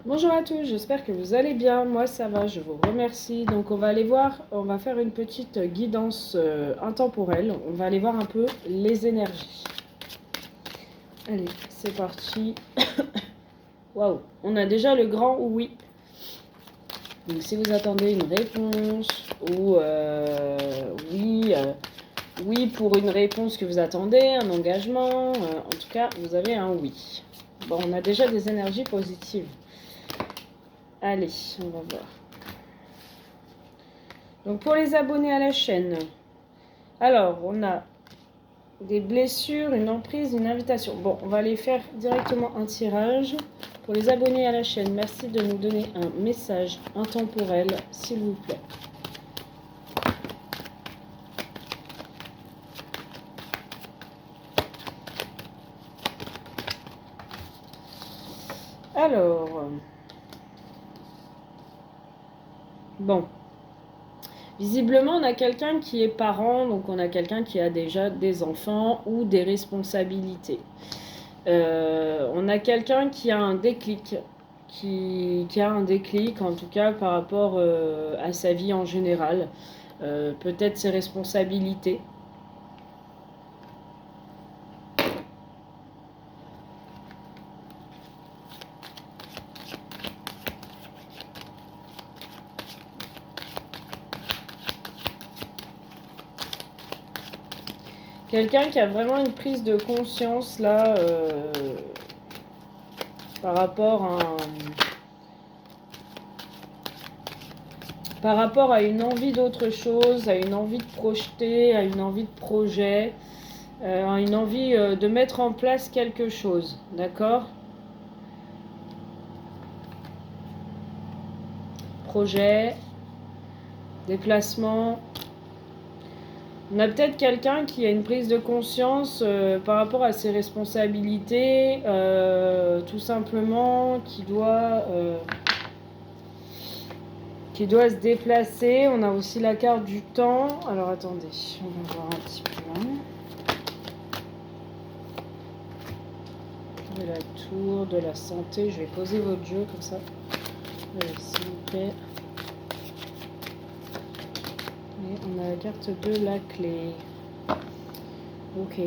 Bonjour à tous, j'espère que vous allez bien. Moi ça va, je vous remercie. Donc on va aller voir, on va faire une petite guidance intemporelle. On va aller voir un peu les énergies. Allez, c'est parti. Waouh, on a déjà le grand oui. Donc si vous attendez une réponse ou oui pour une réponse que vous attendez, un engagement, en tout cas vous avez un oui. Bon, on a déjà des énergies positives. Allez, on va voir. Donc pour les abonnés à la chaîne, alors on a des blessures, une emprise, une invitation. Bon, on va aller faire directement un tirage. Pour les abonnés à la chaîne, merci de nous donner un message intemporel, s'il vous plaît. Alors, bon. Visiblement, on a quelqu'un qui est parent, donc on a quelqu'un qui a déjà des enfants ou des responsabilités. On a quelqu'un qui a un déclic, qui a un déclic en tout cas par rapport à sa vie en général, peut-être ses responsabilités. Quelqu'un qui a vraiment une prise de conscience là par rapport à une envie d'autre chose, à une envie de projeter, à une envie de projet, à une envie de mettre en place quelque chose, d'accord ? Projet, déplacement. On a peut-être quelqu'un qui a une prise de conscience par rapport à ses responsabilités, tout simplement, qui doit se déplacer. On a aussi la carte du temps. Alors attendez, on va voir un petit peu là. De la tour, de la santé. Je vais poser votre jeu comme ça. Allez, s'il vous plaît. Et on a la carte de la clé. Ok.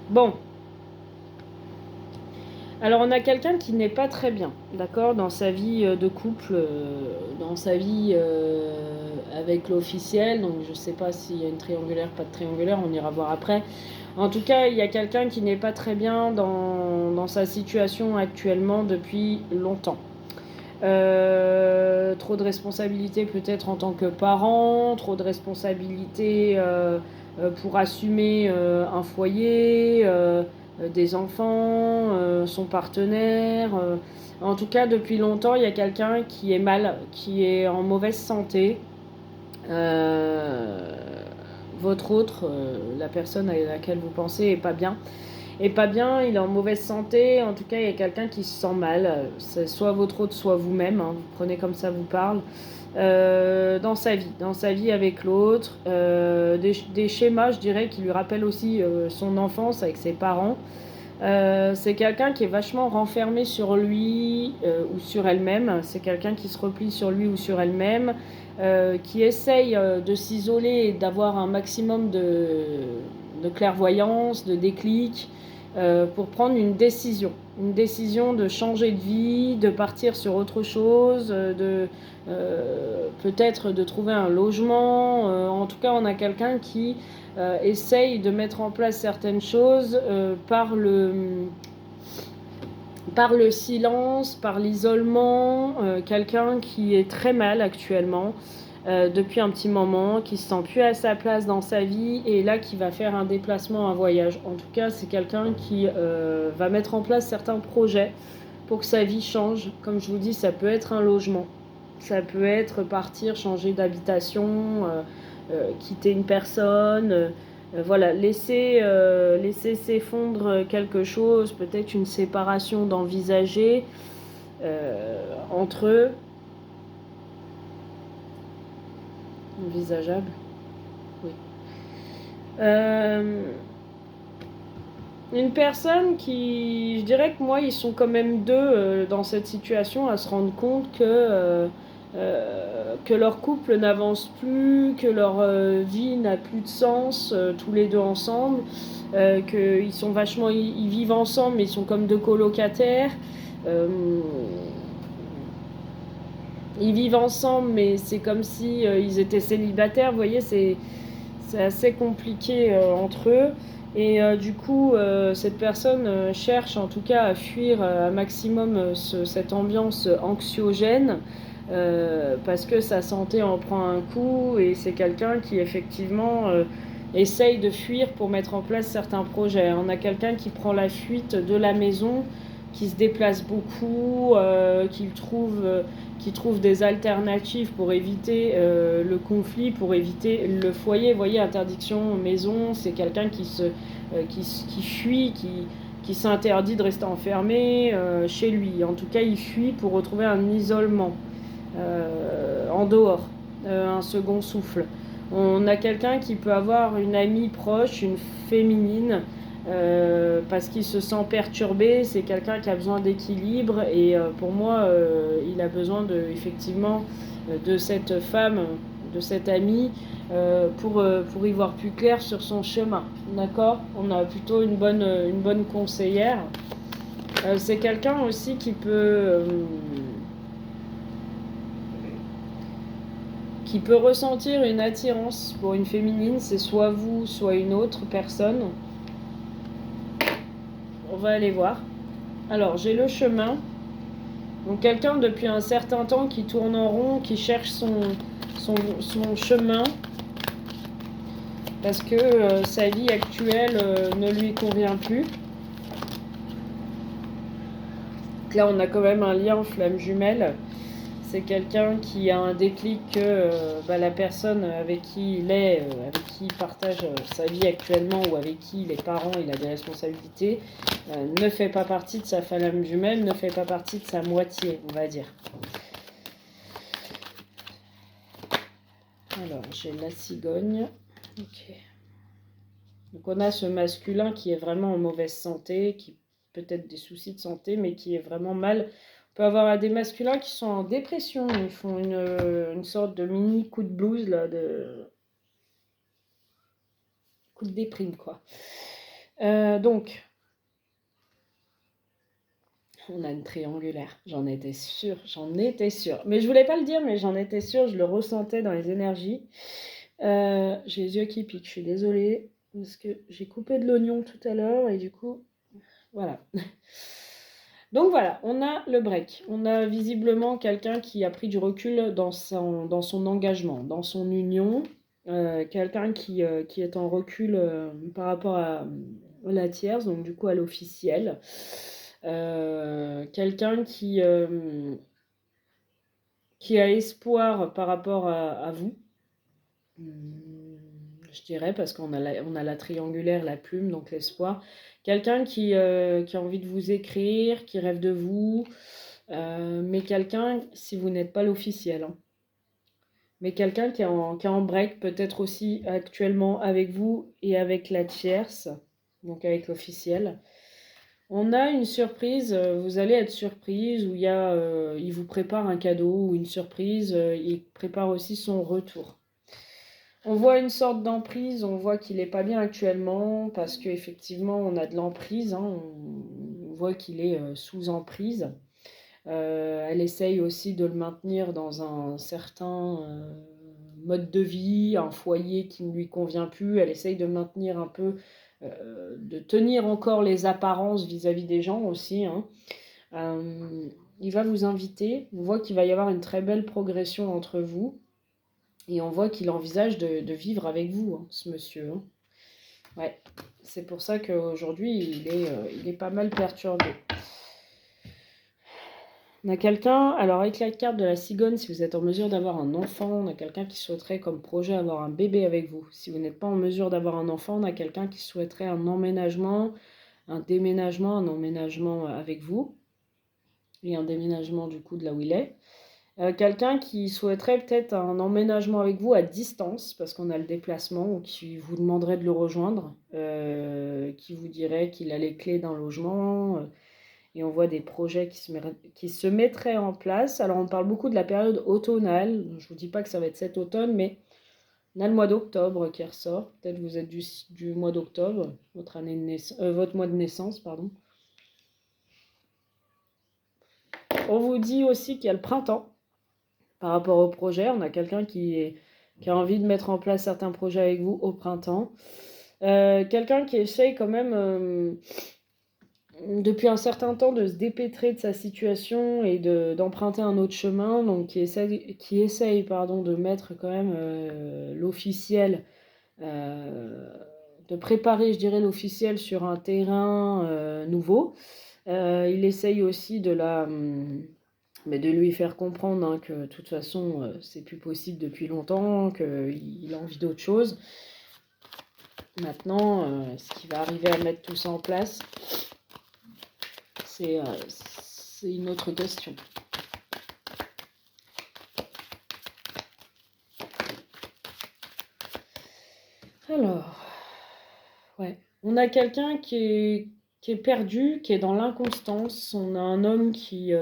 Bon. Alors on a quelqu'un qui n'est pas très bien, d'accord, dans sa vie de couple, dans sa vie avec l'officiel. Donc je ne sais pas s'il y a une triangulaire, pas de triangulaire, on ira voir après. En tout cas, il y a quelqu'un qui n'est pas très bien dans sa situation actuellement depuis longtemps. Trop de responsabilités peut-être en tant que parent, trop de responsabilités pour assumer un foyer, des enfants, son partenaire. En tout cas, depuis longtemps, il y a quelqu'un qui est mal, qui est en mauvaise santé. Votre autre, la personne à laquelle vous pensez, est pas bien. Et pas bien, il est en mauvaise santé. En tout cas, il y a quelqu'un qui se sent mal. C'est soit votre autre, soit vous-même. Hein. Vous prenez comme ça vous parle. Dans sa vie avec l'autre. Des schémas, je dirais, qui lui rappellent aussi son enfance avec ses parents. C'est quelqu'un qui est vachement renfermé sur lui ou sur elle-même. C'est quelqu'un qui se replie sur lui ou sur elle-même, qui essaye de s'isoler et d'avoir un maximum de clairvoyance, de déclic, pour prendre une décision de changer de vie, de partir sur autre chose, peut-être de trouver un logement. En tout cas, on a quelqu'un qui essaye de mettre en place certaines choses par le silence, par l'isolement. Quelqu'un qui est très mal actuellement depuis un petit moment, qui se sent plus à sa place dans sa vie et là qui va faire un déplacement, un voyage. En tout cas, c'est quelqu'un qui va mettre en place certains projets pour que sa vie change. Comme je vous dis, ça peut être un logement, ça peut être partir, changer d'habitation, quitter une personne, voilà, laisser s'effondre quelque chose, peut-être une séparation d'envisager entre eux. Envisageable, oui. Une personne qui, je dirais que moi, ils sont quand même deux dans cette situation à se rendre compte que leur couple n'avance plus, que leur vie n'a plus de sens, tous les deux ensemble, qu'ils sont vachement, ils vivent ensemble, mais ils sont comme deux colocataires. Euh, Ils vivent ensemble, mais c'est comme si ils étaient célibataires. Vous voyez, c'est assez compliqué entre eux. Et du coup, cette personne cherche en tout cas à fuir un maximum cette ambiance anxiogène parce que sa santé en prend un coup et c'est quelqu'un qui effectivement essaye de fuir pour mettre en place certains projets. On a quelqu'un qui prend la fuite de la maison, qui se déplace beaucoup, qui trouve des alternatives pour éviter le conflit, pour éviter le foyer. Vous voyez, interdiction maison, c'est quelqu'un qui fuit, qui s'interdit de rester enfermé chez lui. En tout cas, il fuit pour retrouver un isolement en dehors, un second souffle. On a quelqu'un qui peut avoir une amie proche, une féminine, parce qu'il se sent perturbé. C'est quelqu'un qui a besoin d'équilibre et pour moi, il a besoin effectivement de cette femme, de cette amie, pour y voir plus clair sur son chemin. D'accord. On a plutôt une bonne conseillère. C'est quelqu'un aussi qui peut ressentir une attirance pour une féminine, c'est soit vous, soit une autre personne. On va aller voir. Alors, j'ai le chemin. Donc, quelqu'un depuis un certain temps qui tourne en rond, qui cherche son chemin, parce que sa vie actuelle ne lui convient plus. Donc là, on a quand même un lien flamme jumelle. C'est quelqu'un qui a un déclic que la personne avec qui il est, avec qui il partage sa vie actuellement ou avec qui les parents, il a des responsabilités, ne fait pas partie de sa flamme jumelle, ne fait pas partie de sa moitié, on va dire. Alors, j'ai la cigogne. Ok. Donc on a ce masculin qui est vraiment en mauvaise santé, qui peut-être des soucis de santé, mais qui est vraiment mal. On peut avoir des masculins qui sont en dépression, ils font une sorte de mini coup de blues, là, de coup de déprime, quoi. Donc, on a une triangulaire, j'en étais sûre. Mais je voulais pas le dire, mais j'en étais sûre, je le ressentais dans les énergies. J'ai les yeux qui piquent, je suis désolée, parce que j'ai coupé de l'oignon tout à l'heure, et du coup, voilà. Donc voilà, on a le break. On a visiblement quelqu'un qui a pris du recul dans son engagement, dans son union. Quelqu'un qui est en recul par rapport à la tierce, donc du coup à l'officiel. Quelqu'un qui a espoir par rapport à vous. Je dirais, parce qu'on a la triangulaire, la plume, donc l'espoir. Quelqu'un qui a envie de vous écrire, qui rêve de vous, mais quelqu'un, si vous n'êtes pas l'officiel, hein, mais quelqu'un qui est en break, peut-être aussi actuellement avec vous et avec la tierce, donc avec l'officiel. On a une surprise, vous allez être surprise, où il vous prépare un cadeau ou une surprise, il prépare aussi son retour. On voit une sorte d'emprise, on voit qu'il n'est pas bien actuellement parce qu'effectivement on a de l'emprise, hein, on voit qu'il est sous emprise. Elle essaye aussi de le maintenir dans un certain mode de vie, un foyer qui ne lui convient plus. Elle essaye de maintenir un peu, de tenir encore les apparences vis-à-vis des gens aussi, hein. Il va vous inviter, on voit qu'il va y avoir une très belle progression entre vous. Et on voit qu'il envisage de vivre avec vous, hein, ce monsieur, hein. Ouais, c'est pour ça qu'aujourd'hui, il est pas mal perturbé. On a quelqu'un, alors avec la carte de la cigogne, si vous êtes en mesure d'avoir un enfant, on a quelqu'un qui souhaiterait comme projet avoir un bébé avec vous. Si vous n'êtes pas en mesure d'avoir un enfant, on a quelqu'un qui souhaiterait un emménagement, un déménagement, un emménagement avec vous. Et un déménagement du coup de là où il est. Quelqu'un qui souhaiterait peut-être un emménagement avec vous à distance, parce qu'on a le déplacement, ou qui vous demanderait de le rejoindre, qui vous dirait qu'il a les clés d'un logement, et on voit des projets qui se mettraient en place. Alors on parle beaucoup de la période automnale, je ne vous dis pas que ça va être cet automne, mais on a le mois d'octobre qui ressort. Peut-être vous êtes du mois d'octobre, votre mois de naissance, pardon. On vous dit aussi qu'il y a le printemps par rapport au projet. On a quelqu'un qui a envie de mettre en place certains projets avec vous au printemps. Quelqu'un qui essaye quand même, depuis un certain temps, de se dépêtrer de sa situation et d'emprunter un autre chemin. Donc qui essaye pardon, de mettre quand même l'officiel, de préparer, je dirais, l'officiel sur un terrain nouveau. Il essaye aussi mais de lui faire comprendre que de toute façon, c'est plus possible depuis longtemps, qu'il a envie d'autre chose. Maintenant, est-ce qu'il va arriver à mettre tout ça en place? C'est une autre question. Alors, ouais. On a quelqu'un qui est perdu, qui est dans l'inconstance. On a un homme qui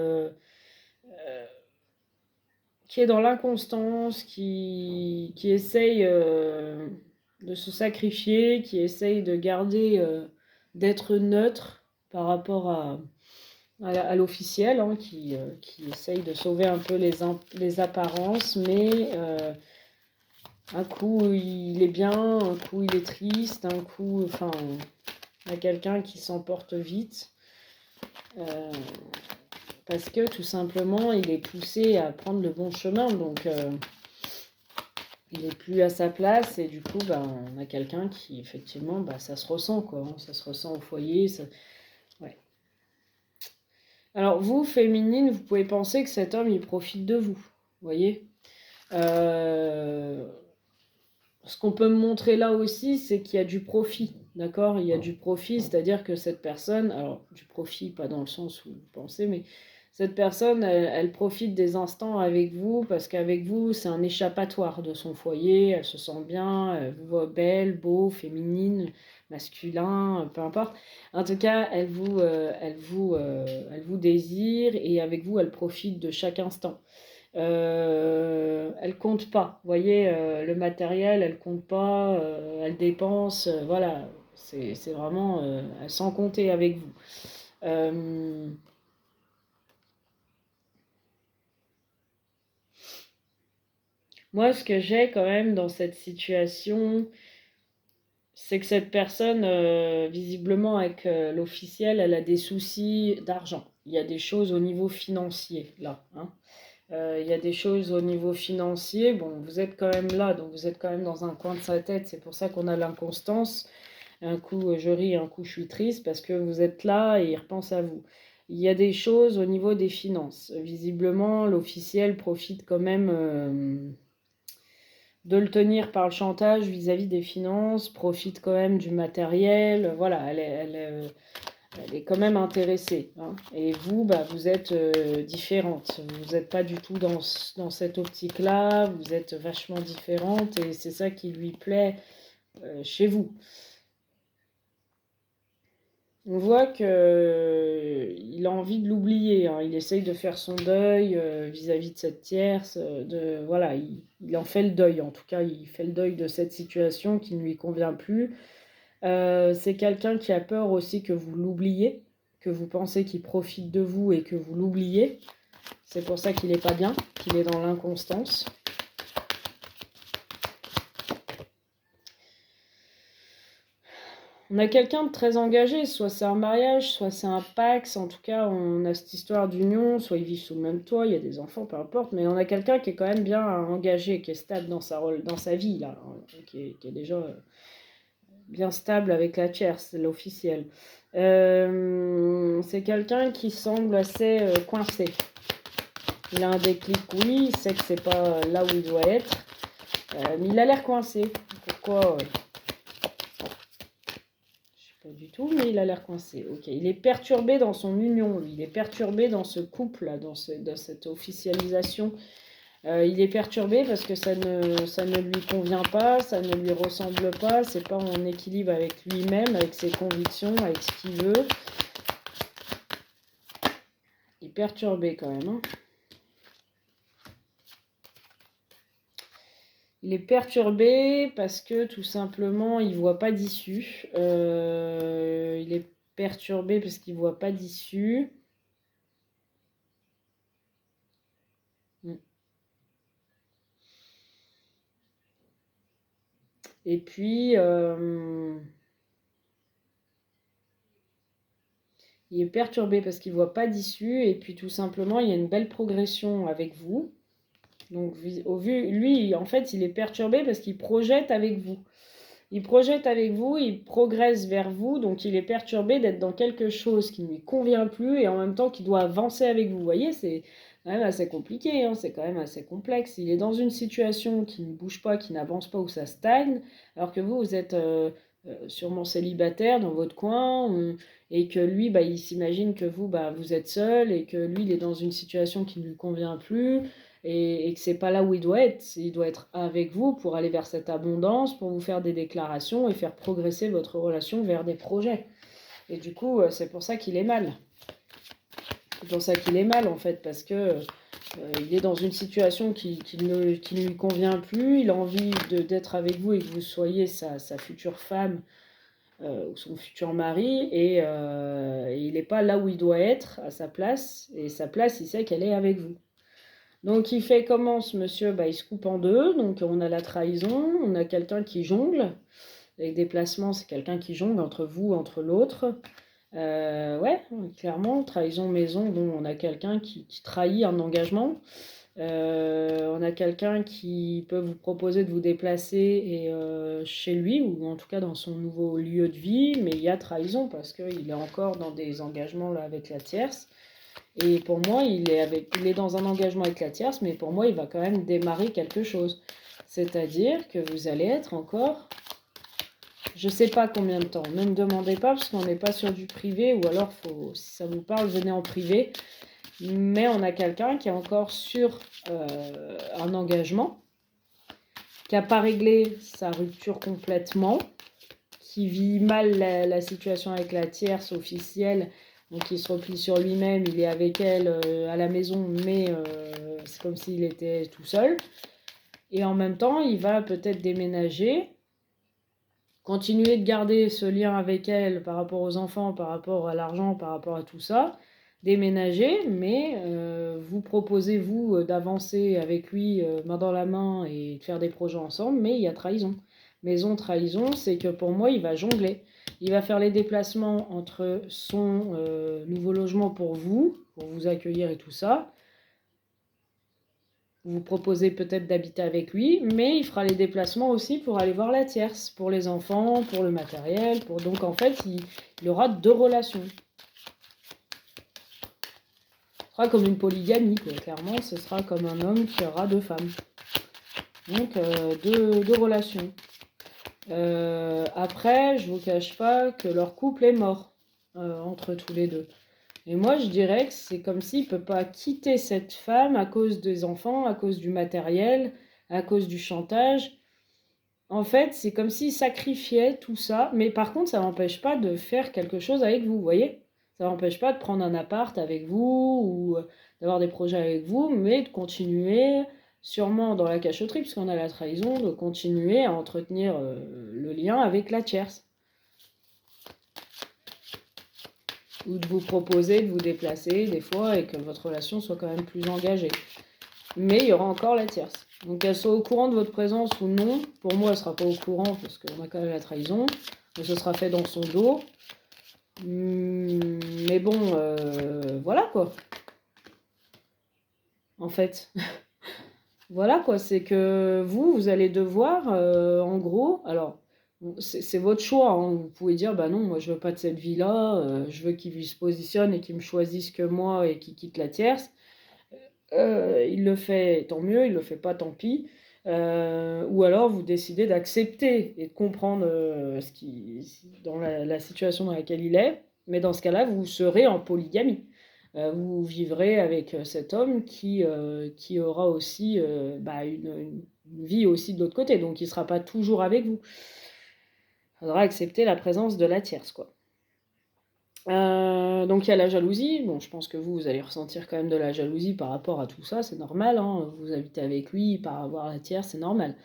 est dans l'inconstance, qui essaye de se sacrifier, qui essaye de garder, d'être neutre par rapport à l'officiel, hein, qui essaye de sauver un peu les apparences, mais un coup il est bien, un coup il est triste, un coup, enfin, il y a quelqu'un qui s'emporte vite. Parce que tout simplement, il est poussé à prendre le bon chemin, donc il n'est plus à sa place, et du coup, on a quelqu'un qui, effectivement, ça se ressent, quoi, hein, ça se ressent au foyer, ouais. Alors, vous, féminine, vous pouvez penser que cet homme, il profite de vous, voyez. Ce qu'on peut me montrer là aussi, c'est qu'il y a du profit, d'accord? Il y a du profit, c'est-à-dire que cette personne, alors du profit, pas dans le sens où vous pensez, mais cette personne, elle profite des instants avec vous, parce qu'avec vous, c'est un échappatoire de son foyer, elle se sent bien, elle vous voit belle, beau, féminine, masculin, peu importe. En tout cas, elle vous désire, et avec vous, elle profite de chaque instant. Elle compte pas, vous voyez, le matériel, elle compte pas, elle dépense, voilà, c'est vraiment sans compter avec vous. Euh, Moi, ce que j'ai quand même dans cette situation, c'est que cette personne, visiblement avec l'officiel, elle a des soucis d'argent. Il y a des choses au niveau financier, là, hein. Il y a des choses au niveau financier. Bon, vous êtes quand même là, donc vous êtes quand même dans un coin de sa tête. C'est pour ça qu'on a l'inconstance. Un coup, je ris, un coup, je suis triste, parce que vous êtes là et il repense à vous. Il y a des choses au niveau des finances. Visiblement, l'officiel profite quand même de le tenir par le chantage vis-à-vis des finances, profite quand même du matériel. Voilà, elle est quand même intéressée, hein. Et vous, vous êtes différente. Vous n'êtes pas du tout dans cette optique-là. Vous êtes vachement différente, et c'est ça qui lui plaît chez vous. On voit qu'il a envie de l'oublier, hein. Il essaye de faire son deuil vis-à-vis de cette tierce. Voilà, il en fait le deuil. En tout cas, il fait le deuil de cette situation qui ne lui convient plus. C'est quelqu'un qui a peur aussi que vous l'oubliez, que vous pensez qu'il profite de vous et que vous l'oubliez. C'est pour ça qu'il n'est pas bien, qu'il est dans l'inconstance. On a quelqu'un de très engagé, soit c'est un mariage, soit c'est un pax. En tout cas, on a cette histoire d'union, soit ils vivent sous le même toit, il y a des enfants, peu importe, mais on a quelqu'un qui est quand même bien engagé, qui est stable dans sa vie, là, hein, qui est déjà bien stable avec la tierce, c'est l'officiel. C'est quelqu'un qui semble assez coincé. Il a un déclic, oui, il sait que c'est pas là où il doit être, mais il a l'air coincé. Pourquoi du tout, mais il a l'air coincé. Ok, il est perturbé dans son union, lui. Il est perturbé dans ce couple-là, dans cette officialisation. Il est perturbé parce que ça ne lui convient pas, ça ne lui ressemble pas, c'est pas en équilibre avec lui-même, avec ses convictions, avec ce qu'il veut. Il est perturbé quand même, hein. Il est perturbé parce que tout simplement il voit pas d'issue. Il est perturbé parce qu'il voit pas d'issue. Et puis il est perturbé parce qu'il voit pas d'issue. Et puis tout simplement il y a une belle progression avec vous. Donc au vu, lui en fait il est perturbé parce qu'il projette avec vous. Il projette avec vous, il progresse vers vous, donc il est perturbé d'être dans quelque chose qui ne lui convient plus et en même temps qui doit avancer avec vous. Vous voyez, c'est quand même assez compliqué, hein, c'est quand même assez complexe. Il est dans une situation qui ne bouge pas, qui n'avance pas, où ça stagne, alors que vous, vous êtes sûrement célibataire dans votre coin, et que lui, bah, il s'imagine que vous, bah, vous êtes seul, et que lui, il est dans une situation qui ne lui convient plus, et que c'est pas là où il doit être. Il doit être avec vous pour aller vers cette abondance, pour vous faire des déclarations et faire progresser votre relation vers des projets. Et du coup, c'est pour ça qu'il est mal. C'est pour ça qu'il est mal en fait, parce que il est dans une situation qui ne lui convient plus. Il a envie d'être avec vous et que vous soyez sa future femme ou son futur mari, et il n'est pas là où il doit être, à sa place. Et sa place, il sait qu'elle est avec vous. Donc il fait comment ce monsieur? Bah, il se coupe en deux, donc on a la trahison, on a quelqu'un qui jongle, avec des placements, c'est quelqu'un qui jongle entre vous, entre l'autre. Ouais, clairement, trahison maison, bon, on a quelqu'un qui trahit un engagement. On a quelqu'un qui peut vous proposer de vous déplacer chez lui, ou en tout cas dans son nouveau lieu de vie, mais il y a trahison parce qu'il est encore dans des engagements là, avec la tierce. Et pour moi, il est dans un engagement avec la tierce, mais pour moi, il va quand même démarrer quelque chose. C'est-à-dire que vous allez être encore, je ne sais pas combien de temps, ne me demandez pas parce qu'on n'est pas sur du privé, ou alors si ça vous parle, venez en privé. Mais on a quelqu'un qui est encore sur un engagement, qui n'a pas réglé sa rupture complètement, qui vit mal la situation avec la tierce officielle. Donc il se replie sur lui-même, il est avec elle à la maison, mais c'est comme s'il était tout seul. Et en même temps, il va peut-être déménager, continuer de garder ce lien avec elle par rapport aux enfants, par rapport à l'argent, par rapport à tout ça, déménager, mais vous proposez, vous, d'avancer avec lui main dans la main et de faire des projets ensemble, mais il y a trahison. Maison trahison, c'est que pour moi, il va jongler. Il va faire les déplacements entre son nouveau logement pour vous accueillir et tout ça. Vous proposez peut-être d'habiter avec lui, mais il fera les déplacements aussi pour aller voir la tierce, pour les enfants, pour le matériel. Donc en fait, il aura deux relations. Ce sera comme une polygamie, quoi. Clairement, ce sera comme un homme qui aura deux femmes. Donc deux relations. Après, je ne vous cache pas que leur couple est mort entre tous les deux. Et moi, je dirais que c'est comme s'il ne peut pas quitter cette femme à cause des enfants, à cause du matériel, à cause du chantage. En fait, c'est comme s'il sacrifiait tout ça. Mais par contre, ça n'empêche pas de faire quelque chose avec vous, vous voyez? Ça n'empêche pas de prendre un appart avec vous ou d'avoir des projets avec vous, mais de continuer, sûrement dans la cachotterie, puisqu'on a la trahison, de continuer à entretenir le lien avec la tierce. Ou de vous proposer de vous déplacer des fois et que votre relation soit quand même plus engagée. Mais il y aura encore la tierce. Donc qu'elle soit au courant de votre présence ou non, pour moi elle ne sera pas au courant parce qu'on a quand même la trahison, mais ce sera fait dans son dos. Mais bon, voilà quoi. En fait, voilà quoi, c'est que vous allez devoir, en gros, alors c'est votre choix, hein. Vous pouvez dire, bah non, moi je veux pas de cette vie-là, je veux qu'il se positionne et qu'il me choisisse que moi et qu'il quitte la tierce. Il le fait, tant mieux, il le fait pas, tant pis. Ou alors vous décidez d'accepter et de comprendre dans la situation dans laquelle il est, mais dans ce cas-là, vous serez en polygamie. Vous vivrez avec cet homme qui aura aussi une vie aussi de l'autre côté, donc il ne sera pas toujours avec vous. Il faudra accepter la présence de la tierce, quoi. Donc il y a la jalousie. Bon, je pense que vous allez ressentir quand même de la jalousie par rapport à tout ça, c'est normal, hein. Vous habitez avec lui, par avoir la tierce, c'est normal.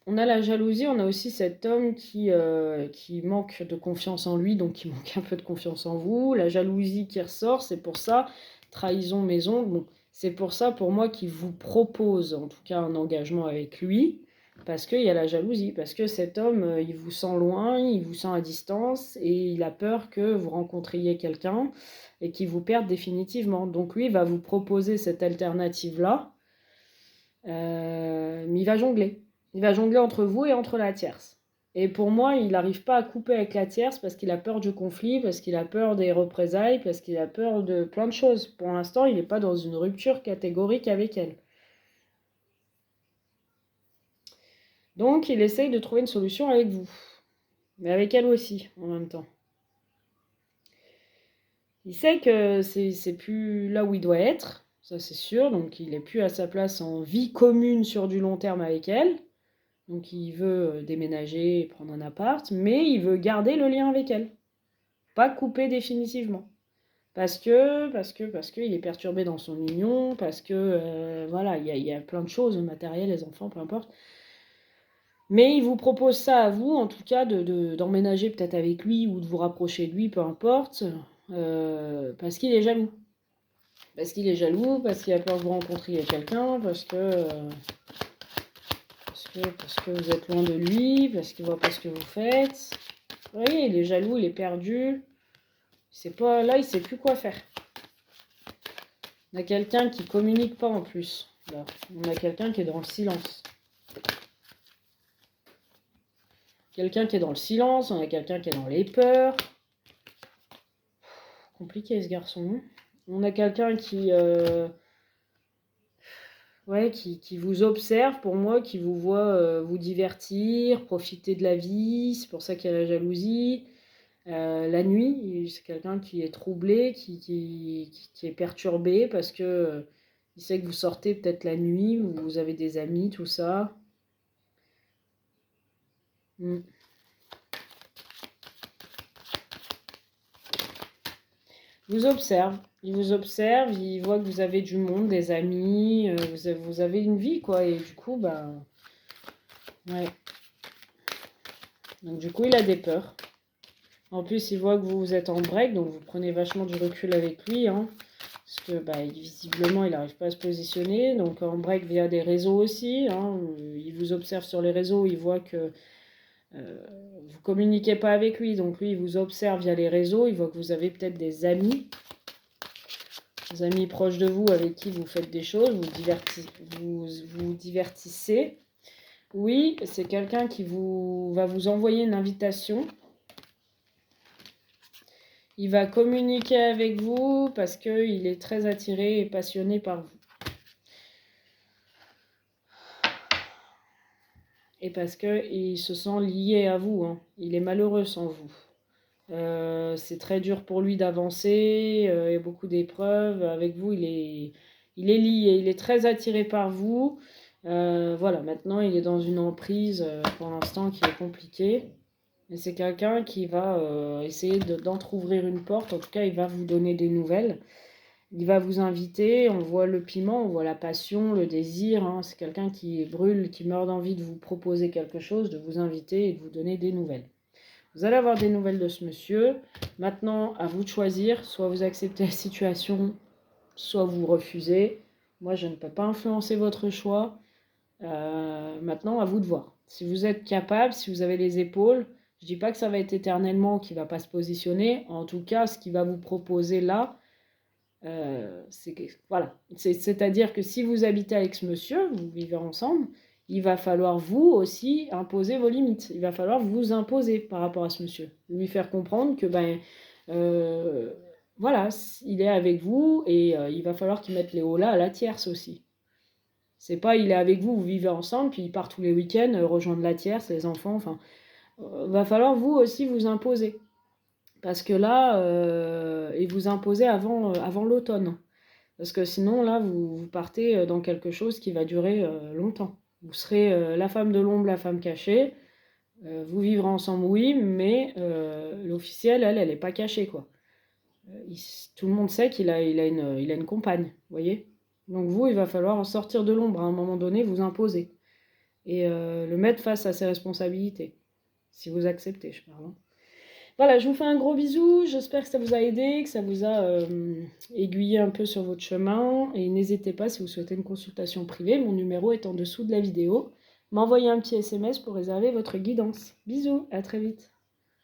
On a la jalousie, on a aussi cet homme qui manque de confiance en lui, donc qui manque un peu de confiance en vous. La jalousie qui ressort, c'est pour ça, trahison, maison, bon, c'est pour ça, pour moi, qu'il vous propose en tout cas un engagement avec lui, parce qu'il y a la jalousie, parce que cet homme, il vous sent loin, il vous sent à distance, et il a peur que vous rencontriez quelqu'un et qu'il vous perde définitivement. Donc lui, il va vous proposer cette alternative-là, mais il va jongler. Il va jongler entre vous et entre la tierce. Et pour moi, il n'arrive pas à couper avec la tierce parce qu'il a peur du conflit, parce qu'il a peur des représailles, parce qu'il a peur de plein de choses. Pour l'instant, il n'est pas dans une rupture catégorique avec elle. Donc, il essaye de trouver une solution avec vous. Mais avec elle aussi, en même temps. Il sait que c'est plus là où il doit être, ça c'est sûr. Donc, il n'est plus à sa place en vie commune sur du long terme avec elle. Donc il veut déménager, prendre un appart, mais il veut garder le lien avec elle. Pas couper définitivement. Parce qu'il est perturbé dans son union, parce que, voilà, il y a plein de choses, le matériel, les enfants, peu importe. Mais il vous propose ça à vous, en tout cas, d'emménager peut-être avec lui ou de vous rapprocher de lui, peu importe, parce qu'il est jaloux. Parce qu'il est jaloux, parce qu'il a peur que vous rencontriez quelqu'un, parce que vous êtes loin de lui, parce qu'il voit pas ce que vous faites. Vous voyez, il est jaloux, il est perdu. C'est pas là, il sait plus quoi faire. On a quelqu'un qui communique pas en plus. Là. On a quelqu'un qui est dans le silence. Quelqu'un qui est dans le silence, on a quelqu'un qui est dans les peurs. Compliqué ce garçon. On a quelqu'un qui vous observe, pour moi, qui vous voit vous divertir, profiter de la vie. C'est pour ça qu'il y a la jalousie. La nuit, c'est quelqu'un qui est troublé, qui est perturbé parce que il sait que vous sortez peut-être la nuit, vous avez des amis, tout ça. Mm. Il vous observe, il voit que vous avez du monde, des amis, vous avez une vie, quoi, et du coup, ouais. Donc du coup, il a des peurs. En plus, il voit que vous êtes en break, donc vous prenez vachement du recul avec lui, hein, parce que visiblement, il n'arrive pas à se positionner. Donc en break via des réseaux aussi, hein, il vous observe sur les réseaux, il voit que vous communiquez pas avec lui, donc lui, il vous observe via les réseaux, il voit que vous avez peut-être des amis proches de vous avec qui vous faites des choses, vous divertissez. Oui, c'est quelqu'un qui va vous envoyer une invitation. Il va communiquer avec vous parce qu'il est très attiré et passionné par vous. Et parce qu'il se sent lié à vous, hein. Il est malheureux sans vous. C'est très dur pour lui d'avancer, il y a beaucoup d'épreuves. Avec vous, il est lié, il est très attiré par vous. Voilà, maintenant il est dans une emprise pour l'instant qui est compliquée. Et c'est quelqu'un qui va essayer d'entrouvrir une porte, en tout cas il va vous donner des nouvelles. Il va vous inviter, on voit le piment, on voit la passion, le désir, hein. C'est quelqu'un qui brûle, qui meurt d'envie de vous proposer quelque chose, de vous inviter et de vous donner des nouvelles. Vous allez avoir des nouvelles de ce monsieur. Maintenant, à vous de choisir. Soit vous acceptez la situation, soit vous refusez. Moi, je ne peux pas influencer votre choix. Maintenant, à vous de voir. Si vous êtes capable, si vous avez les épaules, je ne dis pas que ça va être éternellement, qu'il ne va pas se positionner. En tout cas, ce qu'il va vous proposer là, voilà. C'est-à-dire que si vous habitez avec ce monsieur, vous vivez ensemble, il va falloir vous aussi imposer vos limites. Il va falloir vous imposer par rapport à ce monsieur. Lui faire comprendre que voilà, il est avec vous et il va falloir qu'il mette les hauts là à la tierce aussi. C'est pas il est avec vous, vous vivez ensemble, puis il part tous les week-ends rejoindre la tierce, les enfants, enfin... va falloir vous aussi vous imposer. Parce que là, et vous imposer avant l'automne. Parce que sinon, là, vous partez dans quelque chose qui va durer longtemps. Vous serez la femme de l'ombre, la femme cachée. Vous vivrez ensemble, oui, mais l'officielle, elle n'est pas cachée, quoi. Tout le monde sait qu'il a une compagne, vous voyez. Donc vous, il va falloir en sortir de l'ombre à un moment donné, vous imposer. Et le mettre face à ses responsabilités. Si vous acceptez, je parle. Hein. Voilà, je vous fais un gros bisou. J'espère que ça vous a aidé, que ça vous a aiguillé un peu sur votre chemin. Et n'hésitez pas, si vous souhaitez une consultation privée, mon numéro est en dessous de la vidéo. M'envoyer un petit SMS pour réserver votre guidance. Bisous, à très vite.